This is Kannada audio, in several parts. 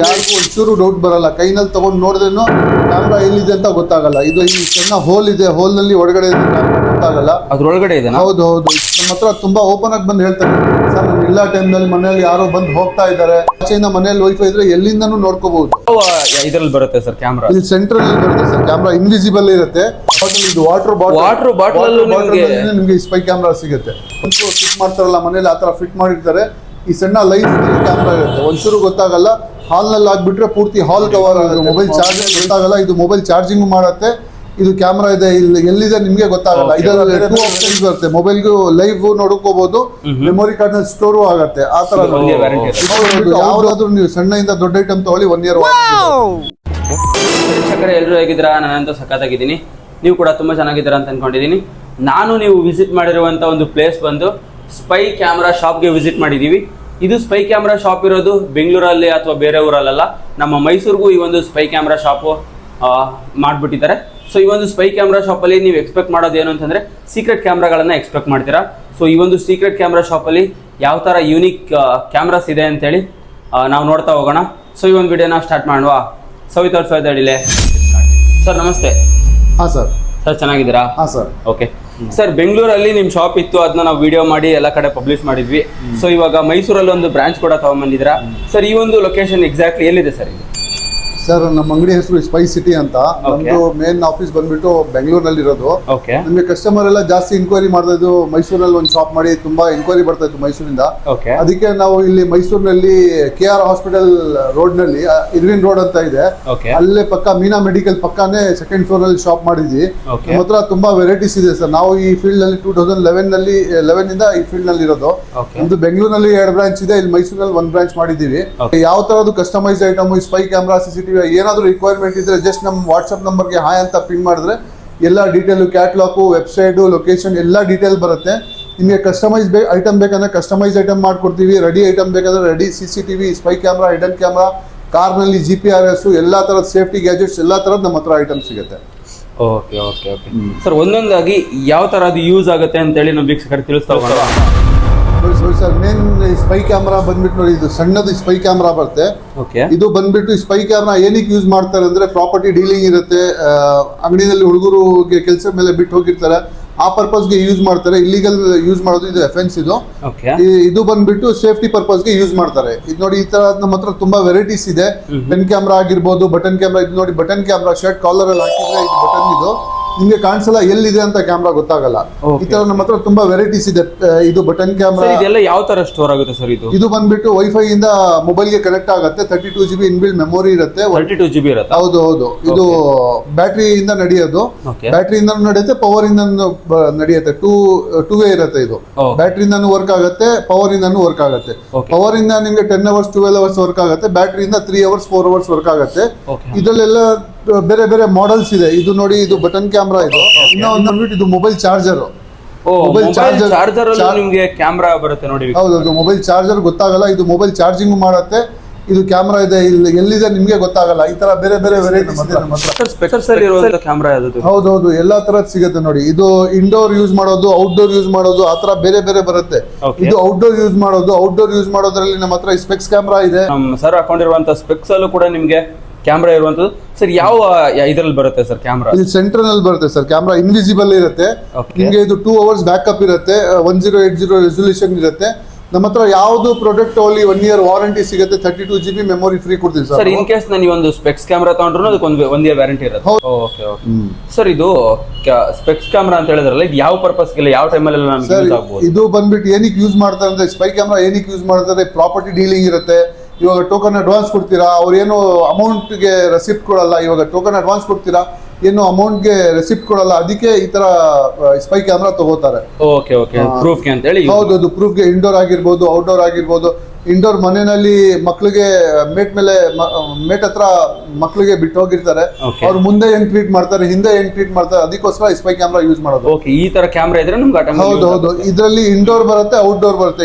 ಯಾರಿಗೂ ಒಂಚೂರು ಡೌಟ್ ಬರಲ್ಲ. ಕೈನಲ್ಲಿ ತಗೊಂಡು ನೋಡಿದ್ರೇನು ಕ್ಯಾಮ್ರಾ ಎಲ್ಲಿದೆ ಅಂತ ಗೊತ್ತಾಗಲ್ಲ. ಇದು ಈ ಸಣ್ಣ ಹೋಲ್ ಇದೆ, ಹೋಲ್ ನಲ್ಲಿ ಒಳಗಡೆ ಗೊತ್ತಾಗಲ್ಲ. ಅದ್ರೊಳಗಡೆ ಇದೆ. ಹೌದು ಹೌದು. ನಮ್ಮ ಹತ್ರ ತುಂಬಾ ಓಪನ್ ಆಗಿ ಬಂದು ಹೇಳ್ತಾರೆ, ಸರ್ ನಾನು ಇಲ್ಲ ಟೈಮ್ ನಲ್ಲಿ ಮನೆಯಲ್ಲಿ ಯಾರೋ ಬಂದು ಹೋಗ್ತಾ ಇದ್ದಾರೆ, ಆಚೆಯಿಂದ ಮನೆಯಲ್ಲಿ ವೈಫೈ ಇದ್ರೆ ಎಲ್ಲಿಂದನೂ ನೋಡ್ಕೋಬಹುದು. ಇದ್ರಲ್ಲಿ ಬರುತ್ತೆ ಸರ್ ಕ್ಯಾಮ್ರಾ. ಇಲ್ಲಿ ಸೆಂಟ್ರಲ್ ಅಲ್ಲಿ ಬರುತ್ತೆ ಸರ್ ಕ್ಯಾಮ್ರಾ, ಇನ್ವಿಸಿಬಲ್ ಇರುತ್ತೆ. ಇದು ವಾಟರ್ ಬಾಟಲ್ ನಿಮ್ಗೆ ಸ್ಪೈ ಕ್ಯಾಮ್ರಾ ಸಿಗುತ್ತೆ. ಫಿಟ್ ಮಾಡ್ತಾರಲ್ಲ ಮನೇಲಿ, ಆತರ ಫಿಟ್ ಮಾಡಿರ್ತಾರೆ. ಈ ಸಣ್ಣ ಲೈಟ್ ಕ್ಯಾಮ್ರಾ ಇರುತ್ತೆ, ಒಂಚೂರು ಗೊತ್ತಾಗಲ್ಲ. ಹಾಲ್ ನಲ್ಲಿ ಆಗ್ಬಿಟ್ರೆ ಪೂರ್ತಿ ಹಾಲ್ ಕವರ್ ಆಗುತ್ತೆ. ಮೊಬೈಲ್ ಚಾರ್ಜಿಂಗ್ ಗೊತ್ತಾಗಲ್ಲ. ಇದು ಮೊಬೈಲ್ ಚಾರ್ಜಿಂಗ್ ಮಾಡುತ್ತೆ. ಇದು ಕ್ಯಾಮ್ರಾ ಇದೆ, ಇಲ್ಲಿ ಎಲ್ಲಿದೆ ನಿಮ್ಗೆ ಗೊತ್ತಾಗಲ್ಲ. ಇದರಲ್ಲಿ 2 ಆಪ್ಷನ್ಸ್ ಬರುತ್ತೆ. ಮೊಬೈಲ್ಗೂ ಲೈವ್ ನೋಡ್ಕೋಬಹುದು, ಮೆಮೊರಿ ಕಾರ್ಡ್ ನಲ್ಲಿ ಸ್ಟೋರ್ ಆಗುತ್ತೆ. ಆ ತರ ಯಾವ್ದಾದ್ರು ನೀವು ಸಣ್ಣದಿಂದ ದೊಡ್ಡ ಐಟಮ್ ತಗೊಳ್ಳಿ 1 ಇಯರ್. ವೀಕ್ಷಕರೇ ಎಲ್ಲರೂ ಹೇಗಿದ್ದೀರಾ? ನಾನಂತೂ ಸಖತ್ತಾಗಿದ್ದೀನಿ, ನೀವು ಕೂಡ ತುಂಬಾ ಚೆನ್ನಾಗಿದ್ದೀರಾ ಅಂತ ಅನ್ಕೊಂಡಿದ್ದೀನಿ. ನೀವು ವಿಸಿಟ್ ಮಾಡಿರುವಂತ ಒಂದು ಪ್ಲೇಸ್ ಬಂದು ಸ್ಪೈ ಕ್ಯಾಮ್ರಾ ಶಾಪ್ಗೆ ವಿಸಿಟ್ ಮಾಡಿದ್ದೀವಿ. ಇದು ಸ್ಪೈ ಕ್ಯಾಮ್ರಾ ಶಾಪ್ ಇರೋದು ಬೆಂಗಳೂರಲ್ಲಿ ಅಥವಾ ಬೇರೆ ಊರಲ್ಲ, ನಮ್ಮ ಮೈಸೂರಿಗೂ ಈ ಒಂದು ಸ್ಪೈ ಕ್ಯಾಮ್ರಾ ಶಾಪು ಮಾಡಿಬಿಟ್ಟಿದ್ದಾರೆ. ಸೊ ಈ ಒಂದು ಸ್ಪೈ ಕ್ಯಾಮ್ರಾ ಶಾಪಲ್ಲಿ ನೀವು ಎಕ್ಸ್ಪೆಕ್ಟ್ ಮಾಡೋದು ಏನು ಅಂತಂದರೆ ಸೀಕ್ರೆಟ್ ಕ್ಯಾಮ್ರಾಗಳನ್ನು ಎಕ್ಸ್ಪೆಕ್ಟ್ ಮಾಡ್ತೀರಾ. ಸೊ ಈ ಒಂದು ಸೀಕ್ರೆಟ್ ಕ್ಯಾಮ್ರಾ ಶಾಪಲ್ಲಿ ಯಾವ ಥರ ಯೂನಿಕ್ ಕ್ಯಾಮ್ರಾಸ್ ಇದೆ ಅಂತೇಳಿ ನಾವು ನೋಡ್ತಾ ಹೋಗೋಣ. ಸೊ ಈ ಒಂದು ವಿಡಿಯೋನ ಸ್ಟಾರ್ಟ್ ಮಾಡುವ. So without further delay sir, ನಮಸ್ತೆ. ಹಾಂ ಸರ್. ಸರ್ ಚೆನ್ನಾಗಿದ್ದೀರಾ? ಹಾಂ ಸರ್. ಓಕೆ ಸರ್, ಬೆಂಗಳೂರಲ್ಲಿ ನಿಮ್ಮ ಶಾಪ್ ಇತ್ತು, ಅದನ್ನ ನಾವು ವಿಡಿಯೋ ಮಾಡಿ ಎಲ್ಲ ಕಡೆ ಪಬ್ಲಿಷ್ ಮಾಡಿದ್ವಿ. ಸೊ ಇವಾಗ ಮೈಸೂರಲ್ಲಿ ಒಂದು ಬ್ರಾಂಚ್ ಕೂಡ ತಗೊಂಡ್ಬಂದಿದ್ದೀರಾ. ಸರ್ ಈ ಒಂದು ಲೊಕೇಶನ್ ಎಕ್ಸಾಕ್ಟ್ಲಿ ಎಲ್ಲಿದೆ ಸರ್ ಇದು? ಸರ್ ನಮ್ಮ ಅಂಗಡಿ ಹೆಸರು ಸ್ಪೈ ಸಿಟಿ ಅಂತ. ನಮ್ದು ಮೇನ್ ಆಫೀಸ್ ಬಂದ್ಬಿಟ್ಟು ಬೆಂಗಳೂರಿನಲ್ಲಿ ಇರೋದು. ನಮಗೆ ಕಸ್ಟಮರ್ ಎಲ್ಲ ಜಾಸ್ತಿ ಇನ್ಕ್ವೈರಿ ಮಾಡ್ತಾ ಇದ್ದು, ಮೈಸೂರಲ್ಲಿ ಒಂದು ಶಾಪ್ ಮಾಡಿ ತುಂಬಾ ಇನ್ಕ್ವೈರಿ ಬರ್ತಾ ಇತ್ತು ಮೈಸೂರಿಂದ. ಅದಕ್ಕೆ ನಾವು ಇಲ್ಲಿ ಮೈಸೂರಿನಲ್ಲಿ KR ಹಾಸ್ಪಿಟಲ್ ರೋಡ್ ನಲ್ಲಿ ಇರ್ವಿನ್ ರೋಡ್ ಅಂತ ಇದೆ, ಅಲ್ಲೇ ಪಕ್ಕ ಮೀನಾ ಮೆಡಿಕಲ್ ಪಕ್ಕಾನೇ ಸೆಕೆಂಡ್ ಫ್ಲೋರ್ ಅಲ್ಲಿ ಶಾಪ್ ಮಾಡಿದ್ವಿ. ನಮ್ಮ ಹತ್ರ ತುಂಬಾ ವೆರೈಟೀಸ್ ಇದೆ ಸರ್. ನಾವು ಈ ಫೀಲ್ಡ್ ನಲ್ಲಿ 2011 ಇಂದ ಈ ಫೀಲ್ಡ್ ನಲ್ಲಿ ಇರೋದು. ಒಂದು ಬೆಂಗಳೂರಿನಲ್ಲಿ 2 ಬ್ರಾಂಚ್ ಇದೆ, ಇಲ್ಲಿ ಮೈಸೂರಲ್ಲಿ 1 ಬ್ರಾಂಚ್ ಮಾಡಿದೀವಿ. ಯಾವ ತರದ್ದು customize item, spy camera, CCTV ಏನಾದ್ರು ರಿಕ್ವೈರ್ಮೆಂಟ್ ಇದ್ರೆ ಜಸ್ಟ್ ನಮ್ಮ ವಾಟ್ಸ್ಆಪ್ ನಂಬರ್ಗೆ ಹಾಯ್ ಅಂತ ಪಿನ್ ಮಾಡಿದ್ರೆ ಎಲ್ಲ ಡೀಟೇಲ್, ಕ್ಯಾಟ್ಲಾಗು, ವೆಬ್ಸೈಟು, ಲೊಕೇಶನ್ ಎಲ್ಲ ಡೀಟೇಲ್ ಬರುತ್ತೆ. ನಿಮಗೆ ಕಸ್ಟಮೈಸ್ ಐಟಮ್ ಬೇಕಂದ್ರೆ ಕಸ್ಟಮೈಸ್ ಐಟಮ್ ಮಾಡ್ಕೊಡ್ತೀವಿ. ರೆಡಿ ಐಟಮ್ ಬೇಕಾದ್ರೆ ready CCTV, spy camera, hidden camera, ಕಾರ್ನಲ್ಲಿ GPRS, ಎಲ್ಲ ತರದ ಸೇಫ್ಟಿ ಗ್ಯಾಜೆಟ್ಸ್, ಎಲ್ಲ ತರದ್ ನಮ್ಮ ಹತ್ರ ಐಟಮ್ ಸಿಗುತ್ತೆ. ಓಕೆ ಓಕೆ ಓಕೆ ಸರ್, ಒಂದೊಂದಾಗಿ ಯಾವ ತರ ಅದು ಯೂಸ್ ಆಗುತ್ತೆ ಅಂತೇಳಿ ನಮ್ಮ ವೀಕ್ಷಕರಿಗೆ ತಿಳಿಸ್ತಾ ಹೋಗೋಣ. ಸರ್ ಮೇನ್ ಸ್ಪೈ ಕ್ಯಾಮ್ರಾ ಬಂದ್ಬಿಟ್ಟು ನೋಡಿ, ಇದು ಸಣ್ಣದು ಸ್ಪೈ ಕ್ಯಾಮ್ರಾ ಬರುತ್ತೆ. ಇದು ಬಂದ್ಬಿಟ್ಟು ಸ್ಪೈ ಕ್ಯಾಮ್ರಾ ಏನಕ್ಕೆ ಯೂಸ್ ಮಾಡ್ತಾರೆ ಅಂದ್ರೆ ಪ್ರಾಪರ್ಟಿ ಡೀಲಿಂಗ್ ಇರುತ್ತೆ, ಅಂಗಡಿನಲ್ಲಿ ಹುಡುಗರಿಗೆ ಕೆಲಸ ಮೇಲೆ ಬಿಟ್ಟು ಹೋಗಿರ್ತಾರೆ, ಆ ಪರ್ಪಸ್ಗೆ ಯೂಸ್ ಮಾಡ್ತಾರೆ. ಇಲ್ಲಿಗಲ್ ಯೂಸ್ ಮಾಡೋದು ಇದು ಅಫೆನ್ಸ್. ಇದು ಬಂದ್ಬಿಟ್ಟು ಸೇಫ್ಟಿ ಪರ್ಪಸ್ಗೆ ಯೂಸ್ ಮಾಡ್ತಾರೆ. ಇದು ನೋಡಿ, ಈ ತರ ನಮ್ಮ ಹತ್ರ ತುಂಬಾ ವೆರೈಟೀಸ್ ಇದೆ. ಪೆನ್ ಕ್ಯಾಮ್ರಾ ಆಗಿರ್ಬೋದು, ಬಟನ್ ಕ್ಯಾಮ್ರಾ. ಇದು ನೋಡಿ ಬಟನ್ ಕ್ಯಾಮ್ರಾ, ಶರ್ಟ್ ಕಾಲರ್ ಅಲ್ಲಿ ಹಾಕಿದ್ರೆ ಇದು ಬಟನ್, ಇದು ನಿಮ್ಗೆ ಕಾಣಿಸಲ್ಲ ಎಲ್ಲಿದೆ ಅಂತ ಕ್ಯಾಮ್ರಾ ಗೊತ್ತಾಗಲ್ಲ. ಈ ತರ ನಮ್ಮ ಹತ್ರ ತುಂಬಾ ವೆರೈಟೀಸ್ ಇದೆ. ಇದು ಬಟನ್ ಕ್ಯಾಮ್ರಾ. ಇದೆಲ್ಲ ಯಾವ ತರ ಸ್ಟೋರ್ ಆಗುತ್ತೆ ಸರ್? ಇದು ಬಂದ್ಬಿಟ್ಟು ವೈಫೈ ಇಂದ ಮೊಬೈಲ್ ಗೆ ಕನೆಕ್ಟ್ ಆಗುತ್ತೆ. 32 GB ಇನ್ಬಿಲ್ಟ್ ಮೆಮೊರಿ ಇರುತ್ತೆ. 32 GB ಇರುತ್ತೆ. ಹೌದು ಹೌದು. ಇದು ಬ್ಯಾಟ್ರಿ ಇಂದ ನಡೆಯೋದು. ಬ್ಯಾಟ್ರಿ ಇಂದ ನಡೆಯುತ್ತೆ, ಪವರ್ ಇಂದ ನಡೆಯುತ್ತೆ. ಟೂ ವೇ ಇರುತ್ತೆ. ಇದು ಬ್ಯಾಟ್ರಿ ಇಂದಾನು ವರ್ಕ್ ಆಗುತ್ತೆ, ಪವರ್ ಇಂದಾನು ವರ್ಕ್ ಆಗುತ್ತೆ. ಪವರ್ ಇಂದ ನಿಮ್ಗೆ 10 hours 12 hours ವರ್ಕ್ ಆಗುತ್ತೆ. ಬ್ಯಾಟ್ರಿ ಇಂದ 3 hours 4 hours ವರ್ಕ್ ಆಗುತ್ತೆ. ಇದರಲ್ಲೆಲ್ಲ ಬೇರೆ ಬೇರೆ ಮಾಡೆಲ್ಸ್ ಇದೆ. ಇದು ನೋಡಿ, ಇದು ಬಟನ್ ಕ್ಯಾಮ್ರಾ. ಇದು ಇನ್ನೊಂದು ಇದು ಮೊಬೈಲ್ ಚಾರ್ಜರ್. ಮೊಬೈಲ್ ಚಾರ್ಜರ್ ನಿಮಗೆ ಕ್ಯಾಮ್ರಾ ಬರುತ್ತೆ ನೋಡಿ. ಹೌದು, ಮೊಬೈಲ್ ಚಾರ್ಜರ್ ಗೊತ್ತಾಗಲ್ಲ. ಇದು ಮೊಬೈಲ್ ಚಾರ್ಜಿಂಗ್ ಮಾಡುತ್ತೆ. ಇದು ಕ್ಯಾಮ್ರಾ ಇದೆ, ಇಲ್ಲಿ ಎಲ್ಲಿದೆ ನಿಮ್ಗೆ ಗೊತ್ತಾಗಲ್ಲ. ಈ ತರ ಬೇರೆ ಬೇರೆ ವೆರೈಟೀಸ್ ಇದೆ ನಮ್ಮ ಹತ್ರ. ಕ್ಯಾಮ್ರಾ ಹೌದೌದು, ಎಲ್ಲಾ ತರದ್ ಸಿಗುತ್ತೆ ನೋಡಿ. ಇದು ಇಂಡೋರ್ ಯೂಸ್ ಮಾಡೋದು, ಔಟ್ಡೋರ್ ಯೂಸ್ ಮಾಡೋದು, ಆ ತರ ಬೇರೆ ಬೇರೆ ಬರುತ್ತೆ. ಇದು ಔಟ್ಡೋರ್ ಯೂಸ್ ಮಾಡೋದ್ರಲ್ಲಿ ನಮ್ಮ ಹತ್ರ ಸ್ಪೆಕ್ಸ್ ಕ್ಯಾಮ್ರಾ ಇದೆ. ಸರ್ ಹಾಕೊಂಡಿರುವಂತ ಸ್ಪೆಕ್ಸ್ ಅಲ್ಲೂ ಕೂಡ ನಿಮ್ಗೆ ಕ್ಯಾಮ್ರಾ ಇರುವಂತದ್ದು. ಸರ್ ಯಾವ ಇದ್ರಲ್ಲಿ ಬರುತ್ತೆ ಸರ್ ಕ್ಯಾಮ್ರಾ? ಇದು ಸೆಂಟ್ರಲ್ ಅಲ್ಲಿ ಬರುತ್ತೆ ಸರ್. ಕ್ಯಾಮ್ರಾ ಇನ್ವಿಸಿಬಲ್ ಇರುತ್ತೆ. ನಿಮ್ಗೆ ಇದು 2 hours ಬ್ಯಾಕಪ್ ಇರುತ್ತೆ. 1080 ರೆಸಲ್ಯೂಷನ್ ಇರುತ್ತೆ. ನಮ್ಮ ಹತ್ರ ಯಾವ್ದು ಪ್ರಾಡಕ್ಟ್ ಅಲ್ಲಿ 1 year ವಾರಂಟಿ ಸಿಗುತ್ತೆ. 32 GB ಮೆಮೊರಿ ಫ್ರೀ ಕೊಡ್ತೀವಿ ಸರ್. ಇನ್ ಕೇಸ್ ನಾನು ಒಂದು ಸ್ಪೆಕ್ಸ್ ಕ್ಯಾಮ್ರಾ ತಗೊಂಡ್ರು ಅದಕ್ಕೆ 1 year ವ್ಯಾರಂಟಿ ಇರುತ್ತೆ. ಓಕೆ ಓಕೆ ಸರ್, ಇದು ಸ್ಪೆಕ್ಸ್ ಕ್ಯಾಮ್ರಾ ಅಂತ ಹೇಳಿದ್ರಲ್ಲ, ಇದು ಯಾವ ಪರ್ಪಸ್ ಗೆ, ಯಾವ ಟೈಮಲ್ಲಿ ನಮಗೆ ಯೂಸ್ ಆಗಬಹುದು? ಇದು ಬಂದ್ಬಿಟ್ಟು ಏನಕ್ಕೆ ಯೂಸ್ ಮಾಡ್ತಾರೆ ಅಂದ್ರೆ, ಸ್ಪೈ ಕ್ಯಾಮ್ರಾ ಏನಕ್ಕೆ ಯೂಸ್ ಮಾಡ್ತಾರೆ, ಪ್ರಾಪರ್ಟಿ ಡೀಲಿಂಗ್ ಇರುತ್ತೆ. ಇವಾಗ ಟೋಕನ್ ಅಡ್ವಾನ್ಸ್ ಕೊಡ್ತೀರಾ, ಅವ್ರೇನು ಅಮೌಂಟ್ಗೆ ರೆಸಿಪ್ಟ್ ಕೊಡಲ್ಲ. ಇವಾಗ ಟೋಕನ್ ಅಡ್ವಾನ್ಸ್ ಕೊಡ್ತೀರಾ, ಏನು ಅಮೌಂಟ್ಗೆ ರೆಸಿಪ್ಟ್ ಕೊಡಲ್ಲ. ಅದಕ್ಕೆ ಈ ತರ ಸ್ಪೈ ಕ್ಯಾಮ್ರಾ ತಗೋತಾರೆ. ಓಕೆ ಓಕೆ, ಪ್ರೂಫ್ಗೆ ಅಂತ ಹೇಳಿ. ಹೌದೌದು, ಪ್ರೂಫ್ಗೆ. ಇಂಡೋರ್ ಆಗಿರ್ಬೋದು, ಔಟ್ಡೋರ್ ಆಗಿರ್ಬೋದು. ಇಂಡೋರ್ ಮನೆಯಲ್ಲಿ ಮಕ್ಳಿಗೆ ಮೇಟ್ ಹತ್ರ ಮಕ್ಳಿಗೆ ಬಿಟ್ಟು ಹೋಗಿರ್ತಾರೆ, ಅವ್ರು ಮುಂದೆ ಹೆಂಗ್ ಟ್ರೀಟ್ ಮಾಡ್ತಾರೆ, ಹಿಂದೆ ಹೆಂಗ್ ಟ್ರೀಟ್ ಮಾಡ್ತಾರೆ, ಅದಕ್ಕೋಸ್ಕರ ಸ್ಪೈ ಕ್ಯಾಮ್ರಾ ಯೂಸ್ ಮಾಡೋದು. ಓಕೆ, ಈ ತರ ಕ್ಯಾಮ್ರಾ ಇದ್ರೆ ನಮ್ಗೆ ಹೌದೌದು. ಇದರಲ್ಲಿ ಇಂಡೋರ್ ಬರುತ್ತೆ, ಔಟ್ಡೋರ್ ಬರುತ್ತೆ.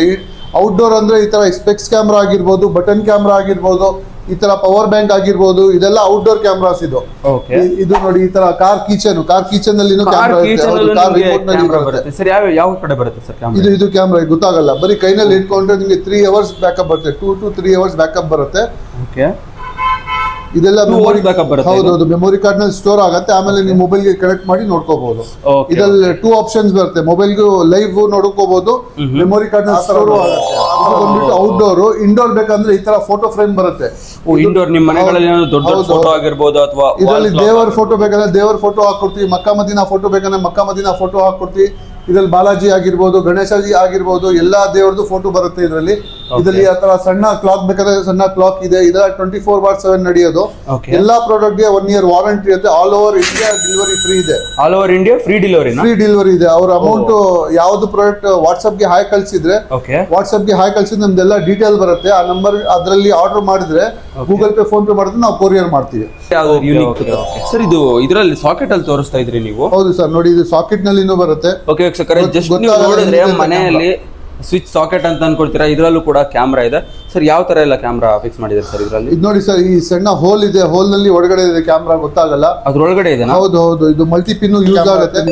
ಔಟ್ಡೋರ್ ಅಂದ್ರೆ ಈ ತರ ಸ್ಪೆಕ್ಸ್ ಕ್ಯಾಮ್ರಾ ಆಗಿರ್ಬೋದು, ಬಟನ್ ಕ್ಯಾಮ್ರಾ ಆಗಿರ್ಬೋದು, ಈ ತರ ಪವರ್ ಬ್ಯಾಂಕ್ ಆಗಿರ್ಬೋದು, ಇದೆಲ್ಲ ಔಟ್ಡೋರ್ ಕ್ಯಾಮ್ರಾಸ್. ಇದು ನೋಡಿ, ಈ ತರ ಕಾರ್ ಕಿಚನ್ ಅಲ್ಲಿ ಇದು ಕ್ಯಾಮ್ರಾ ಗೊತ್ತಾಗಲ್ಲ. ಬರೀ ಕೈನಲ್ಲಿ ಇಟ್ಕೊಂಡ್ರೆ ನಿಮ್ಗೆ 3 hours ಬ್ಯಾಕಪ್ ಬರುತ್ತೆ. 2 to 3 hours ಬ್ಯಾಕಪ್ ಬರುತ್ತೆ. ಇದೆಲ್ಲ 2 hours backup ಬರುತ್ತೆ. ಹೌದೌದು, ಮೆಮೊರಿ ಕಾರ್ಡ್ ನಲ್ಲಿ ಸ್ಟೋರ್ ಆಗುತ್ತೆ, ಆಮೇಲೆ ನೀವು ಮೊಬೈಲ್ಗೆ ಕನೆಕ್ಟ್ ಮಾಡಿ ನೋಡ್ಕೋಬಹುದು. ಇದ್ರಲ್ಲಿ 2 ಆಪ್ಷನ್ಸ್ ಬರುತ್ತೆ, ಮೊಬೈಲ್ಗೂ ಲೈವ್ ನೋಡ್ಕೋಬಹುದು, ಮೆಮೊರಿ ಕಾರ್ಡ್ ನಲ್ಲಿ ಸ್ಟೋರ್ ಆಗುತ್ತೆ. ಅದು ಬಂದ್ಬಿಟ್ಟು ಔಟ್ಡೋರ್. ಇಂಡೋರ್ ಬೇಕಂದ್ರೆ ಈ ತರ ಫೋಟೋ ಫ್ರೇಮ್ ಬರುತ್ತೆ. ಇಂಡೋರ್ ನಿಮ್ಮ ಮನೆಗಳಲ್ಲಿ ದೊಡ್ಡ ಫೋಟೋ ಆಗಿರ್ಬೋದು ಅಥವಾ ಇದರಲ್ಲಿ ದೇವರ ಫೋಟೋ ಬೇಕಂದ್ರೆ ದೇವರ ಫೋಟೋ ಹಾಕೊಡ್ತೀವಿ, ಮಕ್ಕಾ ಮದೀನಾ ಫೋಟೋ ಬೇಕಂದ್ರೆ ಮಕ್ಕಾ ಮದೀನಾ ಫೋಟೋ ಹಾಕೊಡ್ತೀವಿ. ಇದ್ರಲ್ಲಿ ಬಾಲಾಜಿ ಆಗಿರ್ಬೋದು, ಗಣೇಶಜಿ ಆಗಿರ್ಬೋದು, ಎಲ್ಲಾ ದೇವರದು ಫೋಟೋ ಬರುತ್ತೆ ಇದರಲ್ಲಿ. ಇದರಲ್ಲಿ ಆ ತರ ಸಣ್ಣ ಕ್ಲಾಕ್ ಬೇಕಾದ್ರೆ ಸಣ್ಣ ಕ್ಲಾಕ್ ಇದೆ. ಇದರ 24/7 ನಡೆಯೋದು. ಎಲ್ಲಾ ಪ್ರಾಡಕ್ಟ್ ಗೆ 1 year ವಾರಂಟಿ ಇರುತ್ತೆ. All over India delivery free ಇದೆ. All over India free delivery ಇದೆ. ಅವ್ರ ಅಮೌಂಟ್ ಯಾವ್ದು ಪ್ರಾಡಕ್ಟ್ ವಾಟ್ಸ್ಆಪ್ ಗೆ ಹಾಯ್ ಕಳ್ಸಿದ್ರೆ, ವಾಟ್ಸ್ಆಪ್ ಗೆ ಹಾಯ್ ಕಳ್ಸಿದ್ರೆ ನಮ್ದೆಲ್ಲ ಡೀಟೇಲ್ ಬರುತ್ತೆ. ಆ ನಂಬರ್ ಅದರಲ್ಲಿ ಆರ್ಡರ್ ಮಾಡಿದ್ರೆ ಗೂಗಲ್ ಪೇ, ಫೋನ್ ಪೇ ಮಾಡಿದ್ರೆ ನಾವು ಕೊರಿಯರ್ ಮಾಡ್ತೀವಿ. ಸರ್, ಇದು ಇದರಲ್ಲಿ ಸಾಕೆಟ್ ಅಲ್ಲಿ ತೋರಿಸ್ತಾ ಇದ್ರಿ ನೀವು? ಹೌದು ಸರ್, ನೋಡಿ ಇದು ಸಾಕೆಟ್ ನಲ್ಲಿ ಬರುತ್ತೆ. ಜಸ್ಟ್ ನೀವು ನೋಡಿದ್ರೆ ಮನೆಯಲ್ಲಿ ಸ್ವಿಚ್ ಸಾಕೆಟ್ ಅಂತ ಅನ್ಕೊಳ್ತೀರಾ, ಇದ್ರಲ್ಲೂ ಕೂಡ ಕ್ಯಾಮ್ರಾ ಇದೆ. ಸರ್, ಯಾವ ತರ ಎಲ್ಲ ಕ್ಯಾಮ್ರಾ ಫಿಕ್ಸ್ ಮಾಡಿದ್ದಾರೆ ಸರ್ ಇದರಲ್ಲಿ? ಇದು ನೋಡಿ ಸರ್, ಈ ಸಣ್ಣ ಹೋಲ್ ಇದೆ, ಹೋಲ್ ನಲ್ಲಿ ಒಳಗಡೆ ಇದೆ ಕ್ಯಾಮ್ರಾ, ಗೊತ್ತಾಗಲ್ಲ ಅದ್ರೊಳಗಡೆ ಇದೆ. ಹೌದು ಹೌದು, ಇದು ಮಲ್ಟಿ ಪಿನ್ ಯೂಸ್ ಆಗುತ್ತೆ.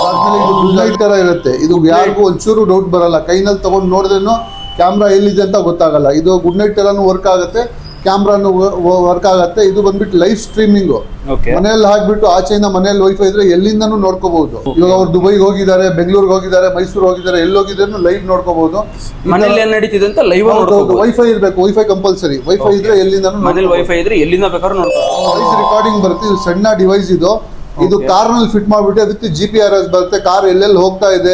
ಆದ್ಮೇಲೆ ಇದು ಗುಡ್ ನೈಟ್ ತರ ಇರುತ್ತೆ. ಇದು ಯಾರಿಗೂ ಒಂಚೂರು ಡೌಟ್ ಬರಲ್ಲ, ಕೈನಲ್ಲಿ ತಗೊಂಡು ನೋಡಿದ್ರೇನು ಕ್ಯಾಮ್ರಾ ಎಲ್ಲಿದೆ ಅಂತ ಗೊತ್ತಾಗಲ್ಲ. ಇದು ಗುಡ್ ನೈಟ್ ತರಾನು ವರ್ಕ್ ಆಗುತ್ತೆ, ಕ್ಯಾಮ್ರಾನು ವರ್ಕ್ ಆಗುತ್ತೆ. ಇದು ಬಂದ್ಬಿಟ್ಟು ಲೈವ್ ಸ್ಟ್ರೀಮಿಂಗ್. ಮನೆಯಲ್ಲಿ ಹಾಕ್ಬಿಟ್ಟು ಆಚೆಯಿಂದ ಮನೆಯಲ್ಲಿ ವೈಫೈ ಇದ್ರೆ ಎಲ್ಲಿಂದನೂ ನೋಡ್ಕೋಬಹುದು. ಇವಾಗ ಅವ್ರು ದುಬೈಗೆ ಹೋಗಿದ್ದಾರೆ, ಬೆಂಗಳೂರಿಗೆ ಹೋಗಿದ್ದಾರೆ, ಮೈಸೂರು ಹೋಗಿದ್ದಾರೆ, ಎಲ್ಲಿ ಹೋಗಿದ್ರು ಲೈವ್ ನೋಡ್ಕೋಬಹುದು. ಮನೇಲಿ ಏನ್ ನಡೀತಿದೆ ಅಂತ ಲೈವ್ ವೈಫೈ ಇರ್ಬೇಕು, ವೈಫೈ ಕಂಪಲ್ಸರಿ. ವೈಫೈ ಇದ್ರೆ ಎಲ್ಲಿಂದ ಮನೇಲಿ ವೈಫೈ ಇದ್ರೆ ಎಲ್ಲಿಂದ ಬೇಕಾದ್ರೂ ನೋಡ್ಕೋಬಹುದು. ವಾಯ್ಸ್ ರೆಕಾರ್ಡಿಂಗ್ ಬರುತ್ತೆ. ಇದು ಸಣ್ಣ ಡಿವೈಸ್ ಇದು. ಇದು ಕಾರ್ ನಲ್ಲಿ ಫಿಟ್ ಮಾಡ್ಬಿಟ್ಟು ವಿತ್ GPRS ಬರುತ್ತೆ. ಕಾರ್ ಎಲ್ಲೆಲ್ಲಿ ಹೋಗ್ತಾ ಇದೆ,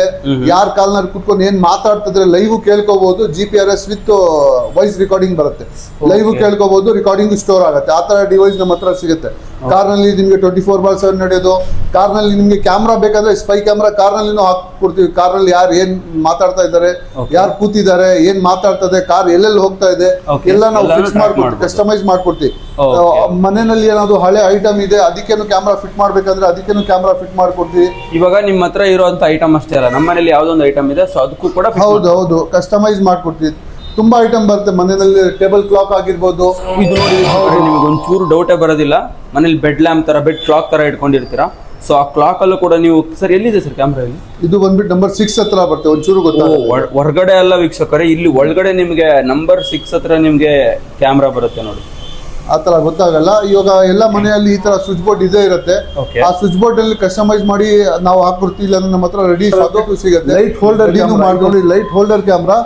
ಯಾರ್ ಕಾಲ್ನಲ್ಲಿ ಕುತ್ಕೊಂಡು ಏನ್ ಮಾತಾಡ್ತಿದ್ರೆ ಲೈವ್ ಕೇಳ್ಕೋಬಹುದು. GPRS ವಿತ್ ವಾಯ್ಸ್ ರೆಕಾರ್ಡಿಂಗ್ ಬರುತ್ತೆ. ಲೈವ್ ಕೇಳ್ಕೋಬಹುದು, ರೆಕಾರ್ಡಿಂಗ್ ಸ್ಟೋರ್ ಆಗುತ್ತೆ. ಆ ತರ ಡಿವೈಸ್ ನಮ್ಮ ಹತ್ರ ಸಿಗುತ್ತೆ. ಕಾರ್ ನಲ್ಲಿ ನಿಮ್ಗೆ 24/7 ನಡೆಯೋದು. ಕಾರ್ ನಲ್ಲಿ ನಿಮ್ಗೆ ಕ್ಯಾಮ್ರಾ ಬೇಕಾದ್ರೆ ಸ್ಪೈ ಕ್ಯಾಮ್ರಾ ಕಾರ್ ನಲ್ಲಿನೂ ಹಾಕೊಡ್ತೀವಿ. ಕಾರ್ ನಲ್ಲಿ ಯಾರು ಏನ್ ಮಾತಾಡ್ತಾ ಇದ್ದಾರೆ, ಯಾರು ಕೂತಿದ್ದಾರೆ, ಏನ್ ಮಾತಾಡ್ತದೆ, ಕಾರ್ ಎಲ್ಲೆಲ್ಲಿ ಹೋಗ್ತಾ ಇದೆ ಎಲ್ಲ ನಾವು ಫಿಕ್ಸ್ ಮಾಡ್ಕೊಡ್ತೀವಿ, ಕಸ್ಟಮೈಸ್ ಮಾಡ್ಕೊಡ್ತೀವಿ. ಮನೆಯಲ್ಲಿ ಏನಾದ್ರು ಹಳೆ ಐಟಮ್ ಇದೆ, ಅದಕ್ಕೇನು ಕ್ಯಾಮ್ರಾ ಫಿಟ್ ಮಾಡ್ಬೇಕಂದ್ರೆ ಅದಕ್ಕೇನು ಕ್ಯಾಮ್ರಾ ಫಿಟ್ ಮಾಡ್ಕೊಡ್ತೀವಿ. ಇವಾಗ ನಿಮ್ಮ ಹತ್ರ ಇರುವಂತ ಐಟಮ್ ಅಷ್ಟೇ ಅಲ್ಲ, ನಮ್ಮ ಮನೇಲಿ ಯಾವ್ದೊಂದು ಐಟಮ್ ಇದೆ, ಸೊ ಅದಕ್ಕೂ ಕೂಡ ಹೌದು ಕಸ್ಟಮೈಸ್ ಮಾಡ್ಕೊಡ್ತೀವಿ. ತುಂಬಾ ಐಟಮ್ ಬರುತ್ತೆ ಮನೆಯಲ್ಲಿ. ಟೇಬಲ್ ಕ್ಲಾಕ್ ಆಗಿರ್ಬೋದು. ಇದು ನೋಡಿ, ನಿಮ್ಗೆ ಒಂಚೂರು ಡೌಟೇ ಬರೋದಿಲ್ಲ. ಮನೇಲಿ ಬೆಡ್ ಲ್ಯಾಂಪ್ ತರ, ಬೆಡ್ ಕ್ಲಾಕ್ ತರ ಇಟ್ಕೊಂಡಿರ್ತೀರಾ. ಸೊ ಆ ಕ್ಲಾಕ್ ಅಲ್ಲೂ ಕೂಡ ನೀವು ಸರ್ ಎಲ್ಲಿದೆ ಸರ್ ಕ್ಯಾಮ್ರಾ? ಇಲ್ಲಿ ಇದು ಬಂದ್ಬಿಟ್ಟು ನಂಬರ್ 6 ಹತ್ರ ಬರುತ್ತೆ. ಒಂಚೂರು ಗೊತ್ತಾಗುತ್ತೆ. ಹೊರಗಡೆ ಎಲ್ಲ ವೀಕ್ಷಕರೇ, ಇಲ್ಲಿ ಒಳಗಡೆ ನಿಮ್ಗೆ ನಂಬರ್ 6 ಹತ್ರ ನಿಮ್ಗೆ ಕ್ಯಾಮ್ರಾ ಬರುತ್ತೆ ನೋಡಿ. ಆ ತರ ಗೊತ್ತಾಗಲ್ಲ. ಇವಾಗ ಎಲ್ಲ ಮನೆಯಲ್ಲಿ ಈ ತರ ಸ್ವಿಚ್ ಬೋರ್ಡ್ ಇದೇ ಇರುತ್ತೆ. ಆ ಸ್ವಿಚ್ ಬೋರ್ಡ್ ಅಲ್ಲಿ ಕಸ್ಟಮೈಸ್ ಮಾಡಿ ನಾವು ಹಾಕ್ಬಿಡ್ತೀವಿ. ಇಲ್ಲ ನಮ್ಮ ಹತ್ರ ರೆಡಿ ಸಿಗುತ್ತೆ. ಲೈಟ್ ಹೋಲ್ಡರ್ ಮಾಡ್ಕೊಂಡು, ಲೈಟ್ ಹೋಲ್ಡರ್ ಕ್ಯಾಮ್ರಾ.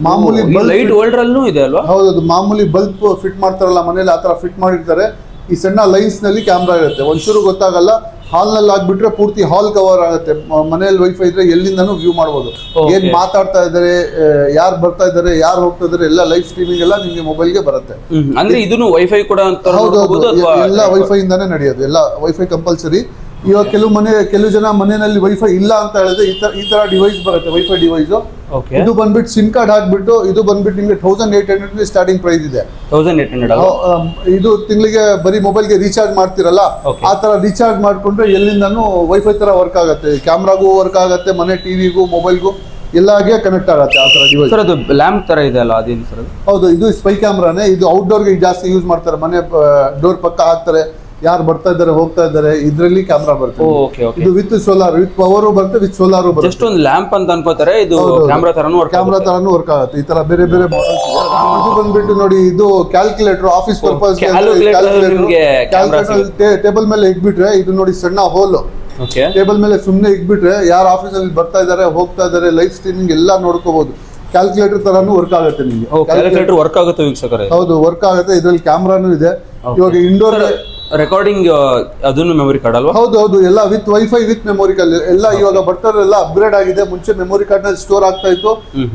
ಮಾಮೂಲಿ ಲೈಟ್ ಹೋಲ್ಡರ್ ಅಲ್ಲೂ ಇದೆ ಅಲ್ವಾ? ಹೌದು, ಮಾಮೂಲಿ ಬಲ್ಬ್ ಫಿಟ್ ಮಾಡ್ತಾರಲ್ಲ ಮನೇಲಿ, ಆ ತರ ಫಿಟ್ ಮಾಡಿರ್ತಾರೆ. ಈ ಸಣ್ಣ ಲೈನ್ಸ್ ನಲ್ಲಿ ಕ್ಯಾಮ್ರಾ ಇರುತ್ತೆ. ಒಂಚೂರು ಗೊತ್ತಾಗಲ್ಲ. ಹಾಲ್ ನಲ್ಲಿ ಹಾಕ್ಬಿಟ್ರೆ ಪೂರ್ತಿ ಹಾಲ್ ಕವರ್ ಆಗುತ್ತೆ. ಮನೆಯಲ್ಲಿ ವೈಫೈ ಇದ್ರೆ ಎಲ್ಲಿಂದನೂ ವ್ಯೂ ಮಾಡಬಹುದು. ಏನ್ ಮಾತಾಡ್ತಾ ಇದಾರೆ, ಯಾರು ಬರ್ತಾ ಇದಾರೆ, ಯಾರು ಹೋಗ್ತಾ ಇದಾರೆ, ಎಲ್ಲ ಲೈವ್ ಸ್ಟ್ರೀಮಿಂಗ್ ಎಲ್ಲ ನಿಮ್ಗೆ ಮೊಬೈಲ್ಗೆ ಬರುತ್ತೆ. ಅಂದ್ರೆ ಇದನ್ನು ವೈಫೈ ಕೂಡ ಎಲ್ಲ ವೈಫೈ ಇಂದಾನೆ ನಡೆಯೋದು. ಎಲ್ಲ ವೈಫೈ ಕಂಪಲ್ಸರಿ. ಇವಾಗ ಕೆಲವು ಜನ ಮನೆಯಲ್ಲಿ ವೈಫೈ ಇಲ್ಲ ಅಂತ ಹೇಳಿದ್ರೆ ಈ ತರ ಡಿವೈಸ್ ಬರುತ್ತೆ, ವೈಫೈ ಡಿವೈಸ್. ಇದು ಬಂದ್ಬಿಟ್ಟು ಸಿಮ್ ಕಾರ್ಡ್ ಹಾಕ್ಬಿಟ್ಟು, ಇದು ಬಂದ್ಬಿಟ್ಟು ನಿಮ್ಗೆ 1800 ಸ್ಟಾರ್ಟಿಂಗ್ ಪ್ರೈಸ್ ಇದೆ. 1800 ಇದು ತಿಂಗಳಿಗೆ ಬರೀ ಮೊಬೈಲ್ಗೆ ರೀಚಾರ್ಜ್ ಮಾಡ್ತಿರಲ್ಲ, ಆ ತರ ರೀಚಾರ್ಜ್ ಮಾಡ್ಕೊಂಡ್ರೆ ಎಲ್ಲಿಂದಾನು ವೈಫೈ ತರ ವರ್ಕ್ ಆಗುತ್ತೆ. ಕ್ಯಾಮ್ರಾಗೂ ವರ್ಕ್ ಆಗುತ್ತೆ, ಮನೆ ಟಿವಿಗೂ ಮೊಬೈಲ್ಗೂ ಎಲ್ಲಾಗೆ ಕನೆಕ್ಟ್ ಆಗುತ್ತೆ. ಆ ತರ ಡಿವೈಸ್. ಸರ್, ಅದು ಲ್ಯಾಂಪ್ ತರ ಇದೆ ಅಲ್ಲ, ಅದೇನು ಸರ್? ಹೌದು, ಇದು ಸ್ಪೈ ಕ್ಯಾಮ್ರಾನೇ. ಇದು ಔಟ್ಡೋರ್ಗೆ ಜಾಸ್ತಿ ಯೂಸ್ ಮಾಡ್ತಾರೆ. ಮನೆ ಡೋರ್ ಪಕ್ಕ ಹಾಕ್ತಾರೆ, ಯಾರು ಬರ್ತಾ ಇದ್ದಾರೆ, ಹೋಗ್ತಾ ಇದ್ದಾರೆ, ಇದ್ರಲ್ಲಿ ಕ್ಯಾಮ್ರಾ ಬರುತ್ತೆ. ಇದು ವಿತ್ ಸೋಲಾರ್, ವಿತ್ ಪವರ್ ಬರುತ್ತೆ, ವಿತ್ ಸೋಲಾರ್ ಬರುತ್ತೆ. ಜಸ್ಟ್ ಒಂದು ಲ್ಯಾಂಪ್ ಅಂತ ಅನ್ಕೋತಾರೆ, ಇದು ಕ್ಯಾಮ್ರಾ ತರನು ವರ್ಕ್ ಆಗುತ್ತೆ. ಈ ತರ ಬೇರೆ ಬೇರೆ ಮಾಡೆಲ್ಸ್ ಇದೆ. ಇದು ಬಂದ್ಬಿಟ್ಟು ನೋಡಿ, ಇದು ಕ್ಯಾಲ್ಕುಲೇಟರ್, ಆಫೀಸ್ ಪರ್ಪಸ್. ಟೇಬಲ್ ಮೇಲೆ ಇಟ್ಬಿಟ್ರೆ ಇದು ನೋಡಿ ಸಣ್ಣ ಹೋಲ್. ಟೇಬಲ್ ಮೇಲೆ ಸುಮ್ನೆ ಇಟ್ಬಿಟ್ರೆ ಯಾರು ಆಫೀಸ್ ಅಲ್ಲಿ ಬರ್ತಾ ಇದಾರೆ, ಹೋಗ್ತಾ ಇದಾರೆ, ಲೈವ್ ಸ್ಟ್ರೀಮಿಂಗ್ ಎಲ್ಲ ನೋಡ್ಕೋಬಹುದು. ಕ್ಯಾಲ್ಕುಲೇಟರ್ ತರಾನು ವರ್ಕ್ ಆಗುತ್ತೆ ನಿಮಗೆ. ಕ್ಯಾಲ್ಕುಲೇಟರ್ ವರ್ಕ್ ಆಗುತ್ತೆ ವೀಕ್ಷಕರೇ. ಹೌದು, ವರ್ಕ್ ಆಗುತ್ತೆ. ಇದ್ರಲ್ಲಿ ಕ್ಯಾಮ್ರಾನು ಇದೆ. ಇವಾಗ ಇಂಡೋರ್ ರೆಕಾರ್ಡಿಂಗ್ ಅದನ್ನು ಮೆಮೊರಿ ಕಾರ್ಡ್ ಅಲ್ವಾ? ಹೌದು, ಎಲ್ಲ with wifi with memory card ಎಲ್ಲ. ಇವಾಗ ಬರ್ತಾರೆಲ್ಲ ಅಪ್ಗ್ರೇಡ್ ಆಗಿದೆ. ಮುಂಚೆ ಮೆಮೊರಿ ಕಾರ್ಡ್ ನಲ್ಲಿ ಸ್ಟೋರ್ ಆಗ್ತಾ ಇತ್ತು,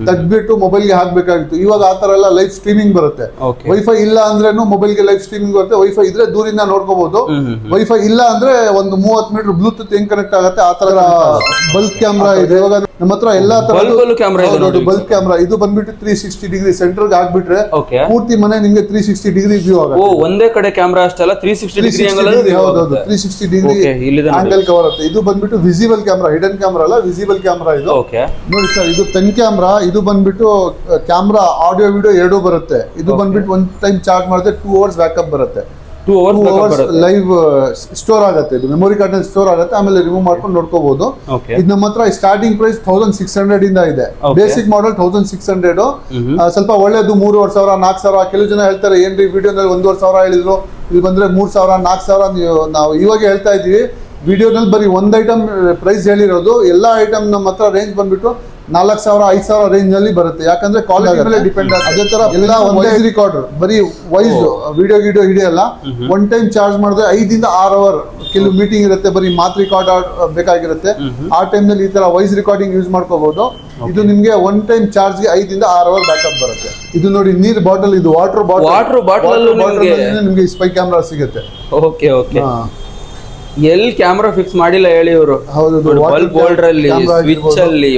ತೆಗ್ದ್ಬಿಟ್ಟು ಮೊಬೈಲ್ಗೆ ಹಾಕ್ಬೇಕಾಗಿತ್ತು. ಇವಾಗ ಆ ತರ ಎಲ್ಲ ಲೈವ್ ಸ್ಟ್ರೀಮಿಂಗ್ ಬರುತ್ತೆ. ವೈಫೈ ಇಲ್ಲ ಅಂದ್ರೇನು ಮೊಬೈಲ್ಗೆ ಲೈವ್ ಸ್ಟ್ರೀಮಿಂಗ್ ಬರುತ್ತೆ. ವೈಫೈ ಇದ್ರೆ ದೂರಿಂದ ನೋಡ್ಕೋಬಹುದು. ವೈಫೈ ಇಲ್ಲ ಅಂದ್ರೆ ಒಂದು 30 ಮೀಟರ್ ಬ್ಲೂಟೂತ್ ಹೆಂಗ್ ಕನೆಕ್ಟ್ ಆಗುತ್ತೆ ಆ ತರ ಬಲ್ಬ್ ಕ್ಯಾಮ್ರಾ ಇದೆ. ಇವಾಗ ನಮ್ಮ ಹತ್ರ ಎಲ್ಲಾ ತರ ಬಲ್ಬ್ ಕ್ಯಾಮ್ರಾ. ಇದು ಬಂದ್ಬಿಟ್ಟು 360 ಡಿಗ್ರಿ ಸೆಂಟರ್ ಹಾಕ್ಬಿಟ್ರೆ ಪೂರ್ತಿ ಮನೆ ನಿಮ್ಗೆ 360 ಡಿಗ್ರಿ ವ್ಯೂ ಆಗುತ್ತೆ. ಒಂದೇ ಕಡೆ ಕ್ಯಾಮ್ರಾ ಅಷ್ಟಲ್ಲ, 360 ಡಿಗ್ರಿ ಆಂಗಲ್ ಕವರ್ ಆಗುತ್ತೆ. ಇದು ಬಂದ್ಬಿಟ್ಟು ವಿಸಿಬಲ್ ಕ್ಯಾಮ್ರಾ, ಹಿಡನ್ ಕ್ಯಾಮ್ರಾ ಅಲ್ಲ, ವಿಸಿಬಲ್ ಕ್ಯಾಮ್ರಾ ಇದು. ನೋಡಿ ಸರ್, ಇದು ಪೆನ್ ಕ್ಯಾಮ್ರಾ. ಇದು ಬಂದ್ಬಿಟ್ಟು ಕ್ಯಾಮ್ರಾ ಆಡಿಯೋ ವಿಡಿಯೋ ಎರಡೂ ಬರುತ್ತೆ. ಇದು ಬಂದ್ಬಿಟ್ಟು ಒಂದ್ ಟೈಮ್ ಚಾರ್ಜ್ ಮಾಡಿದ್ರೆ 2 hours ಬ್ಯಾಕಪ್ ಬರುತ್ತೆ. 2 ಅವರ್ಸ್ ಲೈವ್ ಸ್ಟೋರ್ ಆಗುತ್ತೆ. ಇದು ಮೆಮೊರಿ ಕಾರ್ಡ್ ನಲ್ಲಿ ಸ್ಟೋರ್ ಆಗುತ್ತೆ, ಆಮೇಲೆ ರಿಮೂವ್ ಮಾಡ್ಕೊಂಡು ನೋಡ್ಕೋಬಹುದು. ಇದು ನಮ್ಮ ಹತ್ರ ಸ್ಟಾರ್ಟಿಂಗ್ ಪ್ರೈಸ್ 1600 ಇಂದ ಇದೆ. Basic model 1600. ಸ್ವಲ್ಪ ಒಳ್ಳೇದು 3500 4000. ಕೆಲವು ಜನ ಹೇಳ್ತಾರೆ ಏನ್ರಿ ವಿಡಿಯೋನಲ್ಲಿ 1500 ಹೇಳಿದ್ರು, ಇಲ್ಲಿ ಬಂದ್ರೆ 3000 4000. ನಾವು ಇವಾಗ ಹೇಳ್ತಾ ಇದೀವಿ, ವಿಡಿಯೋನಲ್ಲಿ ಬರೀ ಒಂದ್ ಐಟಮ್ ಪ್ರೈಸ್ ಹೇಳಿರೋದು. ಎಲ್ಲಾ ಐಟಮ್ ನಮ್ಮ ಹತ್ರ ರೇಂಜ್ ಬಂದ್ಬಿಟ್ಟು 4000 5000 ರೇಂಜ್ ನಲ್ಲಿ ಬರುತ್ತೆ. ಯಾಕಂದ್ರೆ ಕ್ವಾಲಿಟಿ ಮೇಲೆ ಡಿಪೆಂಡ್ ಆಗುತ್ತೆ. ಅದೇ ತರ ಎಲ್ಲ ವಾಯ್ಸ್ ರಿಕಾರ್ಡರ್, ಬರೀ ವಾಯ್ಸ್ ವಿಡಿಯೋ ಹಿಡಿಯಲ್ಲ. ಒನ್ ಟೈಮ್ ಚಾರ್ಜ್ ಮಾಡಿದ್ರೆ 5 ಇಂದ 6 ಅವರ್. ಕೆಲವು ಮೀಟಿಂಗ್ ಇರುತ್ತೆ, ಬರೀ ಮಾತ್ ರಿಕಾರ್ಡ್ ಬೇಕಾಗಿರುತ್ತೆ. ಆ ಟೈಮ್ ನಲ್ಲಿ ಈ ತರ ವಾಯ್ಸ್ ರಿಕಾರ್ಡಿಂಗ್ ಯೂಸ್ ಮಾಡ್ಕೋಬಹುದು. ಇದು ನಿಮ್ಗೆ ಒನ್ ಟೈಮ್ ಚಾರ್ಜ್ ಗೆ 5 ಇಂದ 6 ಅವರ್ ಬ್ಯಾಕಪ್ ಬರುತ್ತೆ. ಇದು ನೋಡಿ ನೀರ್ ಬಾಟಲ್, ಇದು ವಾಟರ್ ಬಾಟಲ್ ನಿಮ್ಗೆ ಸ್ಪೈ ಕ್ಯಾಮ್ರಾ ಸಿಗುತ್ತೆ. Okay okay. ಎಲ್ಲಿ ಕ್ಯಾಮ್ರಾ ಫಿಕ್ಸ್ ಮಾಡಿಲ್ಲ ಹೇಳಿ ಇವರು. ಹೌದು, ಬಲ್ಬ್ ಹೋಲ್ಡರ್ ಅಲ್ಲಿ, ಸ್ವಿಚ್ ಅಲ್ಲಿ,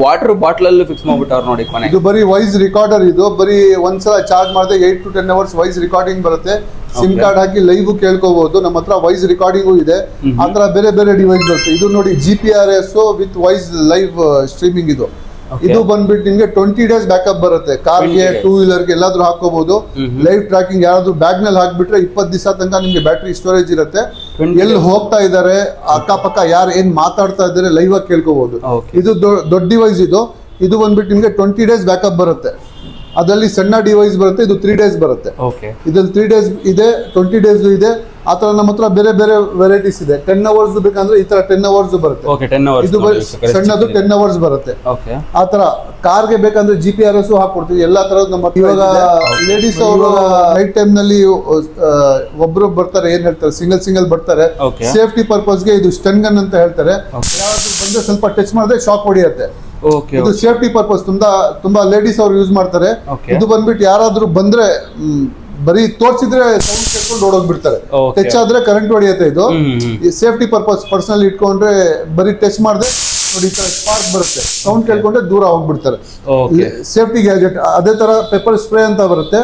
ವಾಟರ್ ಬಾಟಲ್ ಅಲ್ಲೂ ಫಿಕ್ಸ್ ಮಾಡ್ಬಿಟ್ಟವ್ರು ನೋಡಿ ಕೊನೆ. ಇದು ಬರೀ ವಾಯ್ಸ್ ರಿಕಾರ್ಡರ್. ಇದು ಬರೀ ಒಂದ್ಸಲ ಚಾರ್ಜ್ ಮಾಡಿದ್ರೆ 8 to 10 ಅವರ್ಸ್ ವಾಯ್ಸ್ ರಿಕಾರ್ಡಿಂಗ್ ಬರುತ್ತೆ. ಸಿಮ್ ಕಾರ್ಡ್ ಹಾಕಿ ಲೈವ್ ಕೇಳ್ಕೋಬಹುದು. ನಮ್ಮ ಹತ್ರ ವಾಯ್ಸ್ ರಿಕಾರ್ಡಿಂಗು ಇದೆ. ಆ ತರ ಬೇರೆ ಬೇರೆ ಡಿವೈಸ್ ಬರುತ್ತೆ. ಇದು ನೋಡಿ GPRS with voice live streaming. ಇದು ಬಂದ್ಬಿಟ್ಟು ನಿಮ್ಗೆ 20 days ಬ್ಯಾಕಪ್ ಬರುತ್ತೆ. ಕಾರ್ಗೆ, 2 ವೀಲರ್ಗೆ ಎಲ್ಲಾದ್ರೂ ಹಾಕೋಬಹುದು. ಲೈವ್ ಟ್ರ್ಯಾಕಿಂಗ್ ಯಾರಾದ್ರೂ ಬ್ಯಾಗ್ ನಲ್ಲಿ ಹಾಕ್ಬಿಟ್ರೆ 20 ದಿವಸ ತನಕ ನಿಮ್ಗೆ ಬ್ಯಾಟ್ರಿ ಸ್ಟೋರೇಜ್ ಇರುತ್ತೆ. ಎಲ್ಲಿ ಹೋಗ್ತಾ ಇದಾರೆ, ಅಕ್ಕಪಕ್ಕ ಯಾರು ಏನ್ ಮಾತಾಡ್ತಾ ಇದಾರೆ ಲೈವ್ ಆಗಿ ಕೇಳ್ಕೋಬಹುದು. ಇದು ದೊಡ್ಡ ಡಿವೈಸ್. ಇದು ಬಂದ್ಬಿಟ್ಟು ನಿಮ್ಗೆ 20 days ಬ್ಯಾಕಪ್ ಬರುತ್ತೆ. ಅದರಲ್ಲಿ ಸಣ್ಣ ಡಿವೈಸ್ ಬರುತ್ತೆ, ಇದು 3 days ಬರುತ್ತೆ. ಇದ್ರಲ್ಲಿ 3 days ಇದೆ, 20 days ಇದೆ. ಆ ತರ ನಮ್ಮ ಹತ್ರ ಬೇರೆ ಬೇರೆ ವೆರೈಟೀಸ್ ಇದೆ. 10 hours ಬೇಕಂದ್ರೆ ಈ ತರ 10 hours ಬರುತ್ತೆ. ಇದು ಸಣ್ಣದು 10 hours ಬರುತ್ತೆ. ಆ ತರ ಕಾರ್ಗೆ ಬೇಕಂದ್ರೆ GPRS ಹಾಕೊಡ್ತೀವಿ. ಎಲ್ಲಾ ತರದ್ ನಮ್ಮ ಇವಾಗ ಲೇಡೀಸ್ ಅವರು ನೈಟ್ ಟೈಮ್ ನಲ್ಲಿ ಒಬ್ರು ಬರ್ತಾರೆ, ಏನ್ ಹೇಳ್ತಾರೆ, ಸಿಂಗಲ್ ಬರ್ತಾರೆ. ಸೇಫ್ಟಿ ಪರ್ಪಸ್ ಗೆ ಇದು ಸ್ಟನ್ ಗನ್ ಅಂತ ಹೇಳ್ತಾರೆ. ಯಾರಾದ್ರೂ ಬಂದ್ರೆ ಸ್ವಲ್ಪ ಟಚ್ ಮಾಡಿದ್ರೆ ಶಾಕ್ ಹೊಡಿಯುತ್ತೆ. ಇದು ಸೇಫ್ಟಿ ಪರ್ಪಸ್ ತುಂಬಾ ಲೇಡೀಸ್ ಅವ್ರು ಯೂಸ್ ಮಾಡ್ತಾರೆ. ಇದು ಬಂದ್ಬಿಟ್ಟು ಯಾರಾದ್ರೂ ಬಂದ್ರೆ ಬರೀ ತೋರ್ಸಿದ್ರೆ ಸೌಂಡ್ ಕೇಳ್ಕೊಂಡು ಓಡೋಗ್ಬಿಡ್ತಾರೆ. ಟಚ್ ಆದ್ರೆ ಕರೆಂಟ್ ಹೊಡಿಯುತ್ತೆ. ಇದು ಸೇಫ್ಟಿ ಪರ್ಪಸ್ ಪರ್ಸನಲ್ ಇಟ್ಕೊಂಡ್ರೆ ಬರೀ ಟಚ್ ಮಾಡಿದ್ರೆ ನೋಡಿ ಈ ತರ ಸ್ಪಾರ್ಕ್ ಬರುತ್ತೆ. ಸೌಂಡ್ ಕೇಳ್ಕೊಂಡ್ರೆ ದೂರ ಹೋಗ್ಬಿಡ್ತಾರೆ. Safety gadget. ಅದೇ ತರ ಪೆಪ್ಪರ್ ಸ್ಪ್ರೇ ಅಂತ ಬರುತ್ತೆ.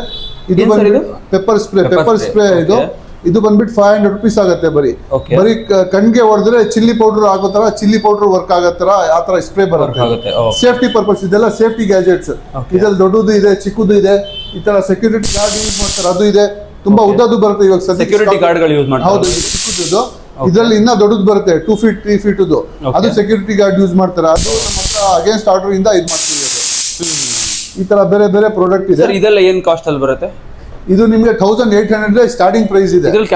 ಇದು ಬಂದ್ಬಿಟ್ಟು ಪೆಪ್ಪರ್ ಸ್ಪ್ರೇ. ಇದು ಬಂದ್ಬಿಟ್ಟು 500 rupees ಆಗುತ್ತೆ. ಬರೀ ಕಣ್ಗೆ ಹೊಡೆದ್ರೆ ಚಿಲ್ಲಿ ಪೌಡರ್ ಆಗೋ ತರ, ಚಿಲ್ಲಿ ಪೌಡರ್ ವರ್ಕ್ ಆಗೋ ತರ ಆ ತರ ಸ್ಪ್ರೇ ಬರುತ್ತೆ. Safety purpose. ಇದೆಲ್ಲ ಸೇಫ್ಟಿ ಗ್ಯಾಜೆಟ್ಸ್. ಇದ್ರಲ್ಲಿ ದೊಡ್ಡದು ಇದೆ, ಚಿಕ್ಕದು ಇದೆ. ಈ ತರ ಸೆಕ್ಯೂರಿಟಿ ಗಾರ್ಡ್ ಯೂಸ್ ಮಾಡ್ತಾರೆ, ಅದು ಇದೆ. ತುಂಬಾ ಉದ್ದದ್ದು ಬರುತ್ತೆ. ಇವಾಗ ಸೆಕ್ಯೂರಿಟಿ ಗಾರ್ಡ್ಗಳು ಯೂಸ್ ಮಾಡ್ತಾರೆ. ಹೌದು, ಚಿಕ್ಕದು. ಇದ್ರಲ್ಲಿ ಇನ್ನ ದೊಡ್ಡದು ಬರುತ್ತೆ, 2 feet 3 feet. ಅದು ಸೆಕ್ಯೂರಿಟಿ ಗಾರ್ಡ್ ಯೂಸ್ ಮಾಡ್ತಾರೆ. ಅದು ನಮ್ಮ ಹತ್ರ ಅಗೇನ್ಸ್ಟ್ ಆರ್ಡರ್ ಇಂದ ಇದು ಮಾಡ್ತೀವಿ. ಈ ತರ ಬೇರೆ ಬೇರೆ ಪ್ರಾಡಕ್ಟ್ ಇದೆ. ಇದೆಲ್ಲ ಏನ್ ಕಾಸ್ಟ್ ಅಲ್ಲಿ ಬರುತ್ತೆ? ಇದು ನಿಮ್ಗೆ 1800 ಸ್ಟಾರ್ಟಿಂಗ್ ಪ್ರೈಸ್ ಇದೆ. ಇದ್ರಲ್ಲಿ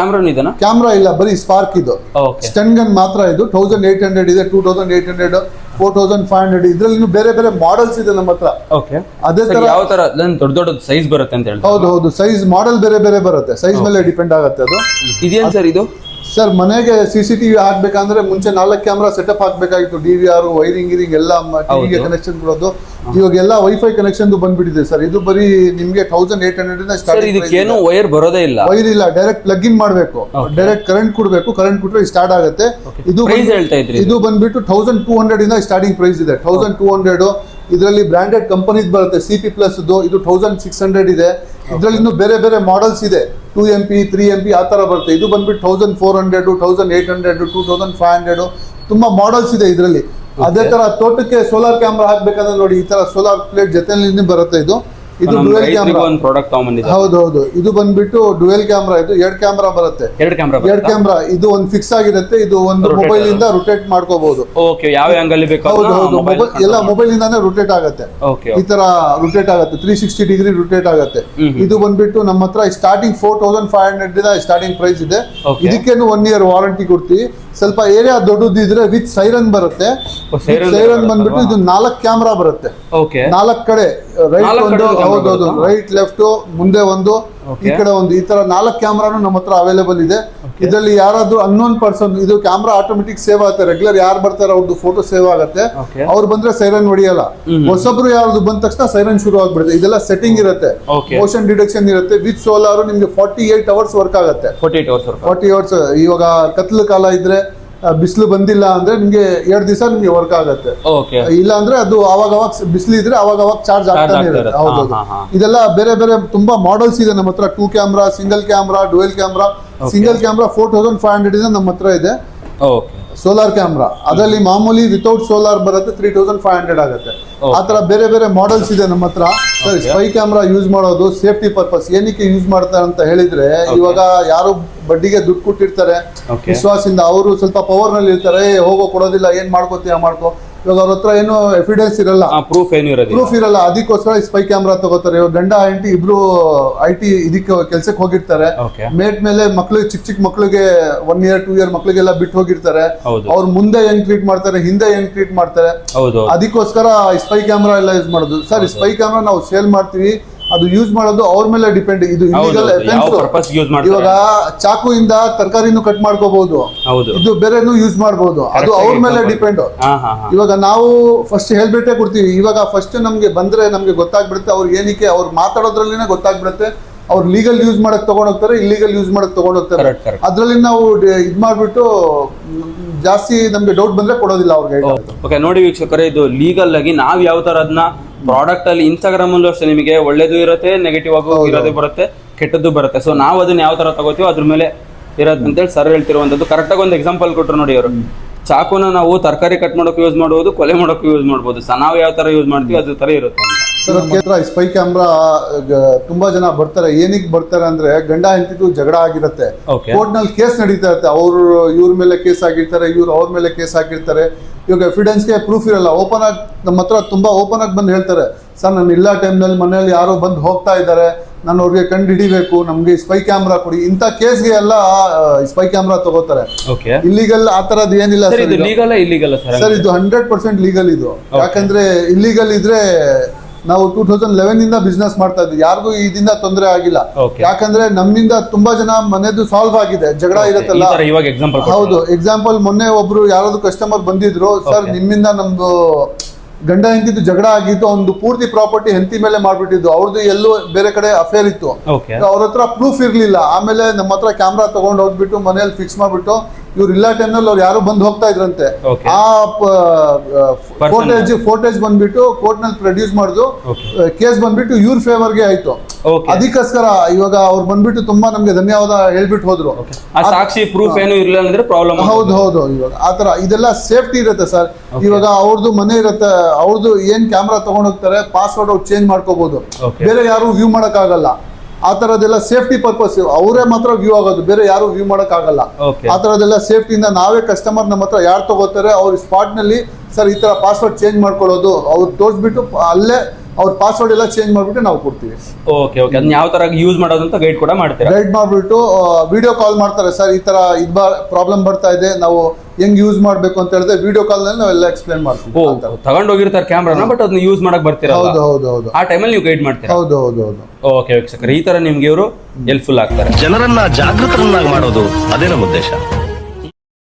ಕ್ಯಾಮ್ರಾ ಇಲ್ಲ, ಬರೀ ಸ್ಪಾರ್ಕ್. ಇದು ಸ್ಟನ್ ಗನ್ ಮಾತ್ರ. ಇದು 1800 ಇದೆ, 2800, 4500. ಇದ್ರಲ್ಲಿ ಇನ್ನು ಬೇರೆ ಬೇರೆ ಮಾಡೆಲ್ಸ್ ಇದೆ ನಮ್ಮ ಹತ್ರ. ಅದೇ ತರ ಯಾವ ತರ ದೊಡ್ಡ ಸೈಜ್ ಬರುತ್ತೆ ಅಂತ ಹೇಳಿ. ಹೌದು, ಸೈಜ್ ಮಾಡೆಲ್ ಬೇರೆ ಬೇರೆ ಬರುತ್ತೆ. ಸೈಜ್ ಮೇಲೆ ಡಿಪೆಂಡ್ ಆಗುತ್ತೆ. ಅದು ಇದೇನ್ ಸರ್ ಇದು? ಸರ್, ಮನೆಗೆ CCTV ಹಾಕ್ಬೇಕಂದ್ರೆ ಮುಂಚೆ 4 ಕ್ಯಾಮ್ರಾ ಸೆಟಪ್ ಹಾಕ್ಬೇಕಾಗಿತ್ತು. DVR, ವೈರಿಂಗ್ ಎಲ್ಲ ಟಿವಿಗೆ ಕನೆಕ್ಷನ್ ಕೊಡೋದು. ಇವಾಗ ಎಲ್ಲ ವೈಫೈ ಕನೆಕ್ಷನ್ ಬಂದ್ಬಿಟ್ಟಿದೆ ಸರ್. ಇದು ಬರೀ ನಿಮ್ಗೆ 1800 ಸ್ಟಾರ್ಟ್. ಇದಕ್ಕೇನು ವೈರ್ ಬರೋದೇ ಇಲ್ಲ. ವೈರ್ ಇಲ್ಲ, ಡೈರೆಕ್ಟ್ ಪ್ಲಗ್ ಇನ್ ಮಾಡ್ಬೇಕು. ಡೈರೆಕ್ಟ್ ಕರೆಂಟ್ ಕೊಡ್ಬೇಕು. ಕರೆಂಟ್ ಕೊಟ್ರೆ ಸ್ಟಾರ್ಟ್ ಆಗುತ್ತೆ. ಇದು ಬಂದ್ಬಿಟ್ಟು 1200 ಇಂದ ಸ್ಟಾರ್ಟಿಂಗ್ ಪ್ರೈಸ್ ಇದೆ. 1200. ಇದರಲ್ಲಿ ಬ್ರಾಂಡೆಡ್ ಕಂಪನೀಸ್ ಬರುತ್ತೆ. CP+ ಇದು 1600 ಇದೆ. ಇದರಲ್ಲಿ ಇನ್ನು ಬೇರೆ ಬೇರೆ ಮಾಡೆಲ್ಸ್ ಇದೆ. 2MP 3MP ಆ ತರ ಬರುತ್ತೆ. ಇದು ಬಂದ್ಬಿಟ್ಟು 1400, 1800, 2500. ತುಂಬಾ ಮಾಡೆಲ್ಸ್ ಇದೆ ಇದರಲ್ಲಿ. ಅದೇ ತರ ತೋಟಕ್ಕೆ ಸೋಲಾರ್ ಕ್ಯಾಮ್ರಾ ಹಾಕ್ಬೇಕಂದ್ರೆ ನೋಡಿ, ಈ ತರ ಸೋಲಾರ್ ಪ್ಲೇಟ್ ಜೊತೆಲಿ ಬರುತ್ತೆ. ಇದು ಡುವೆಲ್ ಕ್ಯಾಮ್ರಾ. ಹೌದು, ಇದು ಬಂದ್ಬಿಟ್ಟು ಡುವೆಲ್ ಕ್ಯಾಮ್ರಾ. ಇದು 2 ಕ್ಯಾಮ್ರಾ ಬರುತ್ತೆ. 2 ಕ್ಯಾಮ್ರಾ. ಇದು ಒಂದು ಫಿಕ್ಸ್ ಆಗಿರುತ್ತೆ. ಇದು ಒಂದು ಮೊಬೈಲ್ ಇಂದ ರೊಟೇಟ್ ಮಾಡ್ಕೋಬಹುದು. ಯಾವ ಆಂಗಲ್ ಎಲ್ಲ ಮೊಬೈಲ್ ಇಂದಾನೆ ರೊಟೇಟ್ ಆಗುತ್ತೆ. ಈ ತರ ರೊಟೇಟ್ ಆಗುತ್ತೆ, 360 ಡಿಗ್ರಿ ರೊಟೇಟ್ ಆಗುತ್ತೆ. ಇದು ಬಂದ್ಬಿಟ್ಟು ನಮ್ಮ ಹತ್ರ ಸ್ಟಾರ್ಟಿಂಗ್ 4500 ಸ್ಟಾರ್ಟಿಂಗ್ ಪ್ರೈಸ್ ಇದೆ. ಇದಕ್ಕೇನು 1 year ವಾರಂಟಿ ಕೊಡ್ತೀವಿ. ಸ್ವಲ್ಪ ಏರಿಯಾ ದೊಡ್ಡದಿದ್ರೆ ವಿತ್ ಸೈರನ್ ಬರುತ್ತೆ. ಸೈರನ್ ಬಂದ್ಬಿಟ್ಟು ಇದು 4 ಕ್ಯಾಮ್ರಾ ಬರುತ್ತೆ. 4 ಕಡೆ, ರೈಟ್ ಒಂದು, ಹೌದೌದು, ರೈಟ್ ಲೆಫ್ಟ್, ಮುಂದೆ ಒಂದು, ಈ ಕಡೆ ಒಂದು. ಈ ತರ 4 ಕ್ಯಾಮ್ರಾನು ನಮ್ಮ ಹತ್ರ ಅವೈಲೇಬಲ್ ಇದೆ. ಇದರಲ್ಲಿ ಯಾರಾದ್ರೂ ಅನ್ನೋನ್ ಪರ್ಸನ್, ಇದು ಕ್ಯಾಮ್ರಾ ಆಟೋಮೆಟಿಕ್ ಸೇವ್ ಆಗುತ್ತೆ. ರೆಗ್ಯುಲರ್ ಯಾರು ಬರ್ತಾರೆ ಅವ್ರದ್ದು ಫೋಟೋ ಸೇವ್ ಆಗುತ್ತೆ. ಅವ್ರು ಬಂದ್ರೆ ಸೈರನ್ ಹೊಡಿಯಲ್ಲ. ಹೊಸಬ್ರು ಯಾರು ಬಂದ ತಕ್ಷಣ ಸೈರನ್ ಶುರು ಆಗ್ಬಿಡುತ್ತೆ. ಇದೆಲ್ಲ ಸೆಟ್ಟಿಂಗ್ ಇರುತ್ತೆ, ಮೋಷನ್ ಡಿಟೆಕ್ಷನ್ ಇರುತ್ತೆ. ವಿತ್ ಸೋಲಾರ್ ನಿಮ್ಗೆ 48 hours ವರ್ಕ್ ಆಗುತ್ತೆ. 40 hours. ಇವಾಗ ಕತ್ಲು ಕಾಲ ಇದ್ರೆ, ಬಿಸಿಲು ಬಂದಿಲ್ಲ ಅಂದ್ರೆ ನಿಮ್ಗೆ 2 ದಿವಸ ನಿಮ್ಗೆ ವರ್ಕ್ ಆಗುತ್ತೆ. ಇಲ್ಲ ಅಂದ್ರೆ ಅದು ಅವಾಗ ಬಿಸಿಲು ಇದ್ರೆ ಅವಾಗ ಚಾರ್ಜ್ ಆಗ್ತಾನೆ ಇರುತ್ತೆ. ಹೌದೌದು. ಇದೆಲ್ಲ ಬೇರೆ ಬೇರೆ ತುಂಬಾ ಮಾಡೆಲ್ಸ್ ಇದೆ ನಮ್ಮ ಹತ್ರ. 2 camera, single camera, dual camera. Single camera 4500 ನಮ್ಮ ಹತ್ರ ಇದೆ. Solar camera. ಅದರಲ್ಲಿ ಮಾಮೂಲಿ ವಿತೌಟ್ ಸೋಲಾರ್ ಬರುತ್ತೆ 3500 ಆಗುತ್ತೆ. ಆ ತರ ಬೇರೆ ಬೇರೆ ಮಾಡೆಲ್ಸ್ ಇದೆ ನಮ್ಮ ಹತ್ರ. ಸರಿ, ಸ್ಪೈ ಕ್ಯಾಮ್ರಾ ಯೂಸ್ ಮಾಡೋದು ಸೇಫ್ಟಿ ಪರ್ಪಸ್. ಏನಕ್ಕೆ ಯೂಸ್ ಮಾಡ್ತಾರೆ ಅಂತ ಹೇಳಿದ್ರೆ, ಇವಾಗ ಯಾರು ಬಡ್ಡಿಗೆ ದುಡ್ಡು ಕೊಟ್ಟಿರ್ತಾರೆ ವಿಶ್ವಾಸದಿಂದ, ಅವರು ಸ್ವಲ್ಪ ಪವರ್ ನಲ್ಲಿ ಇರ್ತಾರೆ, ಹೋಗೋ ಕೊಡೋದಿಲ್ಲ, ಏನ್ ಮಾಡ್ಕೋತೀಯ ಮಾಡ್ಕೋ. ಇವಾಗ ಅವ್ರ ಹತ್ರ ಏನು ಎವಿಡೆನ್ಸ್ ಇರಲ್ಲ, ಪ್ರೂಫ್ ಇರಲ್ಲ. ಅದಕ್ಕೋಸ್ಕರ ಸ್ಪೈ ಕ್ಯಾಮ್ರಾ ತಗೋತಾರೆ. ಇವಾಗ ಗಂಡ ಹೆಂಡತಿ ಇಬ್ರು IT ಇದಕ್ಕೆ ಕೆಲ್ಸಕ್ಕೆ ಹೋಗಿರ್ತಾರೆ. ಮೇಟ್ ಮೇಲೆ ಮಕ್ಳು ಚಿಕ್ಕ ಮಕ್ಳಿಗೆ 1 year 2 year ಮಕ್ಳಿಗೆಲ್ಲ ಬಿಟ್ಟು ಹೋಗಿರ್ತಾರೆ. ಅವ್ರ ಮುಂದೆ ಹೆಂಗ್ ಟ್ರೀಟ್ ಮಾಡ್ತಾರೆ, ಹಿಂದೆ ಹೆಂಗ್ ಟ್ರೀಟ್ ಮಾಡ್ತಾರೆ, ಅದಕ್ಕೋಸ್ಕರ ಸ್ಪೈ ಕ್ಯಾಮ್ರಾ ಎಲ್ಲ ಯೂಸ್ ಮಾಡೋದು. ಸರ್, ಸ್ಪೈ ಕ್ಯಾಮ್ರಾ ನಾವು ಸೇಲ್ ಮಾಡ್ತೀವಿ, ಅದು ಯೂಸ್ ಮಾಡೋದು ಅವ್ರ ಮೇಲೆ ಡಿಪೆಂಡ್. ಇದು ಇಲ್ಲಿಗಲ್ ಅಫೆನ್ಸ್. ಇವಾಗ ಚಾಕುಯಿಂದ ತರಕಾರಿನೂ ಕಟ್ ಮಾಡ್ಕೋಬಹುದು, ಇದು ಬೇರೆನೂ ಯೂಸ್ ಮಾಡಬಹುದು, ಅದು ಅವ್ರ ಮೇಲೆ ಡಿಪೆಂಡ್. ಇವಾಗ ನಾವು ಫಸ್ಟ್ ಹೇಳ್ಬಿಟ್ಟೆ ಕೊಡ್ತೀವಿ. ಇವಾಗ ಫಸ್ಟ್ ನಮ್ಗೆ ಬಂದ್ರೆ ನಮ್ಗೆ ಗೊತ್ತಾಗ್ಬಿಡುತ್ತೆ ಅವ್ರು ಏನಕ್ಕೆ, ಅವ್ರು ಮಾತಾಡೋದ್ರಲ್ಲಿನೇ ಗೊತ್ತಾಗ್ಬಿಡುತ್ತೆ. ಅವ್ರು ಲೀಗಲ್ ಯೂಸ್ ಮಾಡಕ್ ತಗೊಂಡೋಗ್ತಾರೆ, ಇಲ್ಲಿಗಲ್ ಯೂಸ್ ಮಾಡಕ್ ತಗೊಂಡೋಗ್ತಾರೆ. ಅದ್ರಲ್ಲಿ ನಾವು ಇದ್ ಮಾಡ್ಬಿಟ್ಟು ಜಾಸ್ತಿ ನಮ್ಗೆ ಡೌಟ್ ಬಂದ್ರೆ ಕೊಡೋದಿಲ್ಲ ಅವ್ರಿಗೆ. ಓಕೆ, ನೋಡಿ ವೀಕ್ಷಕರೇ, ಇದು ಲೀಗಲ್ ಆಗಿ ನಾವ್ ಯಾವ ತರ ಅದನ್ನ ಪ್ರಾಡಕ್ಟ್ ಅಲ್ಲಿ ಇನ್ಸ್ಟಾಗ್ರಾಮ್ ಅಲ್ಲೂ ಅಷ್ಟೇ ನಿಮಗೆ ಒಳ್ಳೇದು ಇರುತ್ತೆ, ನೆಗೆಟಿವ್ ಆಗು ಇರೋದು ಬರುತ್ತೆ, ಕೆಟ್ಟದ್ದು ಬರುತ್ತೆ. ಸೊ ನಾವು ಅದನ್ನ ಯಾವ ತರ ತಗೋತೀವೋ ಅದ್ರ ಮೇಲೆ ಇರೋದು ಅಂತೇಳಿ ಸರ್ ಹೇಳ್ತಿರುವಂತದ್ದು. ಕರೆಕ್ಟಾಗಿ ಒಂದು ಎಕ್ಸಾಂಪಲ್ ಕೊಟ್ಟರು ನೋಡಿ ಅವರು. ಚಾಕುನ ನಾವು ತರಕಾರಿ ಕಟ್ ಮಾಡೋಕೆ ಯೂಸ್ ಮಾಡ್ಬೋದು, ಕೊಲೆ ಮಾಡೋಕೆ ಯೂಸ್ ಮಾಡ್ಬೋದು. ಸೊ ನಾವು ಯಾವ ತರ ಯೂಸ್ ಮಾಡ್ತೀವಿ ಅದ್ರ ತರ ಇರುತ್ತೆ. ಸ್ಪೈ ಕ್ಯಾಮ್ರಾ ತುಂಬಾ ಜನ ಬರ್ತಾರೆ. ಏನಕ್ಕೆ ಬರ್ತಾರೆ ಅಂದ್ರೆ, ಗಂಡ ಹೆಂಡತಿದು ಜಗಳ ಆಗಿರುತ್ತೆ, ಕೋರ್ಟ್ ನಲ್ಲಿ ಕೇಸ್ ನಡೀತಾ ಇರುತ್ತೆ. ಅವ್ರು ಇವ್ರ ಮೇಲೆ ಕೇಸ್ ಆಗಿರ್ತಾರೆ, ಇವ್ರು ಅವ್ರ ಮೇಲೆ ಕೇಸ್ ಹಾಕಿರ್ತಾರೆ. ಇವಾಗ ಎವಿಡೆನ್ಸ್ಗೆ ಪ್ರೂಫ್ ಇರಲ್ಲ. ಓಪನ್ ಆಗಿ ನಮ್ಮ ಹತ್ರ ತುಂಬಾ ಓಪನ್ ಆಗಿ ಬಂದು ಹೇಳ್ತಾರೆ, ಸರ್ ನಾನು ಇಲ್ಲ ಟೈಮ್ನಲ್ಲಿ ಮನೆಯಲ್ಲಿ ಯಾರೋ ಬಂದು ಹೋಗ್ತಾ ಇದ್ದಾರೆ, ನಾನು ಅವ್ರಿಗೆ ಕಂಡು ಹಿಡಿಬೇಕು, ನಮ್ಗೆ ಸ್ಪೈ ಕ್ಯಾಮ್ರಾ ಕೊಡಿ. ಇಂಥ ಕೇಸ್ಗೆ ಎಲ್ಲ ಸ್ಪೈ ಕ್ಯಾಮ್ರಾ ತಗೋತಾರೆ. ಇಲ್ಲಿಗಲ್ ಆ ತರದ್ ಏನಿಲ್ಲ ಸರ್. ಇದು 100% ಲೀಗಲ್ ಇದು. ಯಾಕಂದ್ರೆ ಇಲ್ಲಿಗಲ್ ಇದ್ರೆ ನಾವು 2011 ಇಂದ ಬಿಸ್ನೆಸ್ ಮಾಡ್ತಾ ಇದ್ವಿ, ಯಾರಿಗೂ ಇದರಿಂದ ತೊಂದರೆ ಆಗಿಲ್ಲ. ಯಾಕಂದ್ರೆ ನಮ್ಮಿಂದ ತುಂಬಾ ಜನ ಮನೆದು ಸಾಲ್ವ್ ಆಗಿದೆ. ಜಗಳ ಇರುತ್ತಲ್ಲ, ಹೌದು. ಎಕ್ಸಾಂಪಲ್, ಮೊನ್ನೆ ಒಬ್ರು ಯಾರಾದ್ರು ಕಸ್ಟಮರ್ ಬಂದಿದ್ರು, ಸರ್ ನಿಮ್ಮಿಂದ ನಮ್ದು ಗಂಡ ಹೆಂಡತಿದ್ದು ಜಗಳ ಆಗಿತ್ತು, ಒಂದು ಪೂರ್ತಿ ಪ್ರಾಪರ್ಟಿ ಹೆಂಡತಿ ಮೇಲೆ ಮಾಡ್ಬಿಟ್ಟಿದ್ದು, ಅವ್ರದ್ದು ಎಲ್ಲೋ ಬೇರೆ ಕಡೆ ಅಫೇರ್ ಇತ್ತು, ಅವ್ರ ಹತ್ರ ಪ್ರೂಫ್ ಇರ್ಲಿಲ್ಲ. ಆಮೇಲೆ ನಮ್ಮ ಹತ್ರ ಕ್ಯಾಮ್ರಾ ತಗೊಂಡು ಹೋಗ್ಬಿಟ್ಟು ಮನೇಲಿ ಫಿಕ್ಸ್ ಮಾಡ್ಬಿಟ್ಟು, ಇವ್ರು ಇಲ್ಲ ಟೈಮ್ನಲ್ಲಿ ಅವ್ರು ಯಾರು ಬಂದು ಹೋಗ್ತಾ ಇದ್ರಂತೆ, ಆ ಫೋಟೇಜ್ ಬಂದ್ಬಿಟ್ಟು ಕೋರ್ಟ್ ನಲ್ಲಿ ಪ್ರೊಡ್ಯೂಸ್ ಮಾಡುದು, ಕೇಸ್ ಬಂದ್ಬಿಟ್ಟು ಇವ್ರ ಫೇವರ್ಗೆ ಆಯ್ತು. ಅದಕ್ಕೋಸ್ಕರ ಇವಾಗ ಅವ್ರು ಬಂದ್ಬಿಟ್ಟು ತುಂಬಾ ನಮ್ಗೆ ಧನ್ಯವಾದ ಹೇಳ್ಬಿಟ್ಟು ಹೋದ್ರು. ಸಾಕ್ಷಿ ಪ್ರೂಫ್ ಏನು ಇರಲಿಲ್ಲ ಅಂದ್ರೆ ಪ್ರಾಬ್ಲಮ್. ಹೌದು. ಇವಾಗ ಆತರ ಇದೆಲ್ಲ ಸೇಫ್ಟಿ ಇರುತ್ತೆ ಸರ್. ಇವಾಗ ಅವ್ರದ್ದು ಮನೆ ಇರುತ್ತೆ, ಅವ್ರದ್ದು ಏನ್ ಕ್ಯಾಮ್ರಾ ತಗೊಂಡ್ ಹೋಗ್ತಾರೆ, ಪಾಸ್ವರ್ಡ್ ಅವ್ರು ಚೇಂಜ್ ಮಾಡ್ಕೋಬಹುದು, ಬೇರೆ ಯಾರು ವ್ಯೂ ಮಾಡಕ್ ಆಗಲ್ಲ. ಆ ತರದೆಲ್ಲ ಸೇಫ್ಟಿ ಪರ್ಪಸ್, ಅವರೇ ಮಾತ್ರ ವ್ಯೂ ಆಗೋದು, ಬೇರೆ ಯಾರು ವ್ಯೂ ಮಾಡಕ್ ಆಗಲ್ಲ. ಆ ತರದೆಲ್ಲ ಸೇಫ್ಟಿಯಿಂದ ನಾವೇ ಕಸ್ಟಮರ್ ನಮ್ಮ ಹತ್ರ ಯಾರು ತಗೋತಾರೆ ಅವ್ರ ಸ್ಪಾಟ್ ನಲ್ಲಿ, ಸರ್ ಈ ತರ ಪಾಸ್ವರ್ಡ್ ಚೇಂಜ್ ಮಾಡ್ಕೊಳ್ಳೋದು, ಅವ್ರು ತೋರಿಸ್ಬಿಟ್ಟು ಅಲ್ಲೇ ಅವ್ರ ಪಾಸ್ವರ್ಡ್ ಎಲ್ಲ ಚೇಂಜ್ ಮಾಡ್ಬಿಟ್ಟು ನಾವು ಕೊಡ್ತೀವಿ. ಓಕೆ, ಅದನ್ನ ಯಾವ ತರ ಯೂಸ್ ಮಾಡೋದು ಅಂತ ಗೈಡ್ ಕೂಡ ಮಾಡ್ತಾರೆ. ಗೈಡ್ ಮಾಡ್ಬಿಟ್ಟು ವಿಡಿಯೋ ಕಾಲ್ ಮಾಡ್ತಾರೆ, ಸರ್ ಈ ತರ ಪ್ರಾಬ್ಲಮ್ ಬರ್ತಾ ಇದೆ, ನಾವು ಹೆಂಗ್ ಯೂಸ್ ಮಾಡ್ಬೇಕು ಅಂತ ಹೇಳಿದ್ರೆ ವಿಡಿಯೋ ಕಾಲ್ ನಲ್ಲಿ ನಾವೆಲ್ಲ ಎಕ್ಸ್ಪ್ಲೇನ್ ಮಾಡ್ತೀವಿ. ತಗೊಂಡ್ ಹೋಗಿರ್ತಾರೆ ಕ್ಯಾಮ್ರಾನ, ಬಟ್ ಅದನ್ನ ಯೂಸ್ ಮಾಡಕ್ ಬರ್ತೀರಾ. ಹೌದು. ಆ ಟೈಮಲ್ಲಿ ನೀವು ಗೈಡ್ ಮಾಡ್ತೀರಾ. ಹೌದು. ಓಕೆ ವೀಕ್ಷಕರೇ, ಈ ತರ ನಿಮ್ಗೆ ಇವರು ಹೆಲ್ಪ್ಫುಲ್ ಆಗ್ತಾರೆ. ಜನರನ್ನ ಜಾಗೃತರನ್ನಾಗಿ ಮಾಡೋದು ಅದೇ ನಮ್ಮ ಉದ್ದೇಶ.